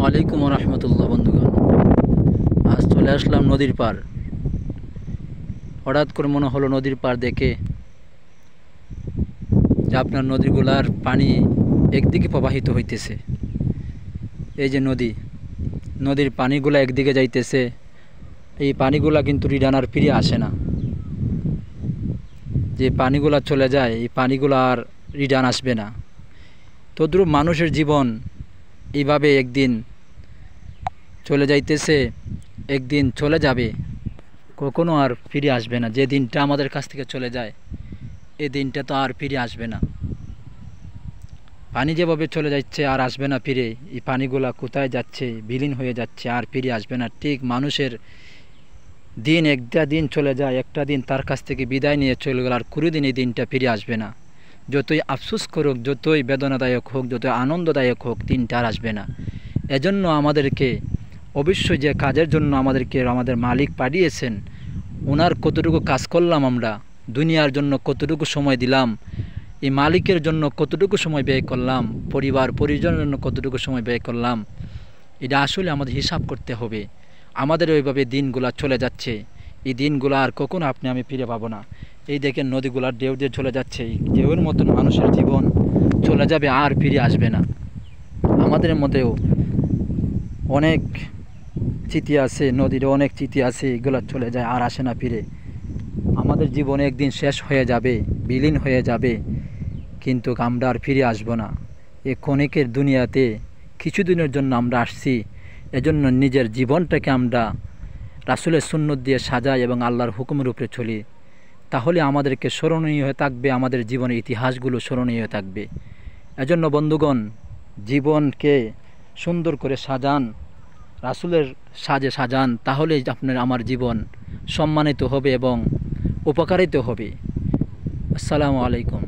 আলাইকুম রহমতুল্লাহ। বন্ধুগণ, আজ চলে আসলাম নদীর পার। হঠাৎ করে মনে হলো নদীর পার দেখে যে আপনার নদীগুলার পানি একদিকে প্রবাহিত হইতেছে। এই যে নদীর পানিগুলা একদিকে যাইতেছে, এই পানিগুলা কিন্তু রিটার্ন আর ফিরে আসে না। যে পানিগুলা চলে যায়, এই পানিগুলো আর রিটার্ন আসবে না। তদ্রূপ মানুষের জীবন এইভাবে একদিন চলে যাইতেছে, একদিন চলে যাবে, কখনো আর ফিরে আসবে না। যে দিনটা আমাদের কাছ থেকে চলে যায়, এই দিনটা তো আর ফিরে আসবে না। পানি যেভাবে চলে যাচ্ছে আর আসবে না ফিরে, এই পানিগুলা কোথায় যাচ্ছে, বিলীন হয়ে যাচ্ছে, আর ফিরে আসবে না। ঠিক মানুষের দিন একটা দিন চলে যায়, একটা দিন তার কাছ থেকে বিদায় নিয়ে চলে গেল, আর কোনোদিন এই দিনটা ফিরে আসবে না। যতই আফসোস করুক, যতই বেদনাদায়ক হোক, যতই আনন্দদায়ক হোক, দিনটা আর আসবে না। এজন্য আমাদেরকে অবশ্যই যে কাজের জন্য আমাদেরকে আমাদের মালিক পাঠিয়েছেন, ওনার কতটুকু কাজ করলাম, আমরা দুনিয়ার জন্য কতটুকু সময় দিলাম, এই মালিকের জন্য কতটুকু সময় ব্যয় করলাম, পরিবার পরিজনের জন্য কতটুকু সময় ব্যয় করলাম, এটা আসলে আমাদের হিসাব করতে হবে। আমাদের ওইভাবে দিনগুলা চলে যাচ্ছে, এই দিনগুলো আর কখনো আপনি আমি ফিরে পাবো না। এই দেখেন নদীগুলার ঢেউ দিয়ে চলে যাচ্ছে, এই ঢেউয়ের মতন মানুষের জীবন চলে যাবে, আর ফিরে আসবে না। আমাদের মধ্যেও অনেক স্মৃতি আছে, নদীর অনেক স্মৃতি আছে, এগুলো চলে যায় আর আসে না ফিরে। আমাদের জীবন একদিন শেষ হয়ে যাবে, বিলীন হয়ে যাবে, কিন্তু আমরা আর ফিরে আসবো না। এই ক্ষণিকের দুনিয়াতে কিছুদিনের জন্য আমরা আসছি, এজন্য নিজের জীবনটাকে আমরা রাসূলের সুন্নত দিয়ে সাজাই এবং আল্লাহর হুকুমের উপরে চলি। তাহলে আমাদেরকে স্মরণীয় হয়ে থাকবে, আমাদের জীবনের ইতিহাসগুলো স্মরণীয় হয়ে থাকবে। এজন্য বন্ধুগণ, জীবনকে সুন্দর করে সাজান, রাসূলের সাজে সাজান, তাহলেই আপনার আমার জীবন সম্মানিত হবে এবং উপকারিত হবে। আসসালামু আলাইকুম।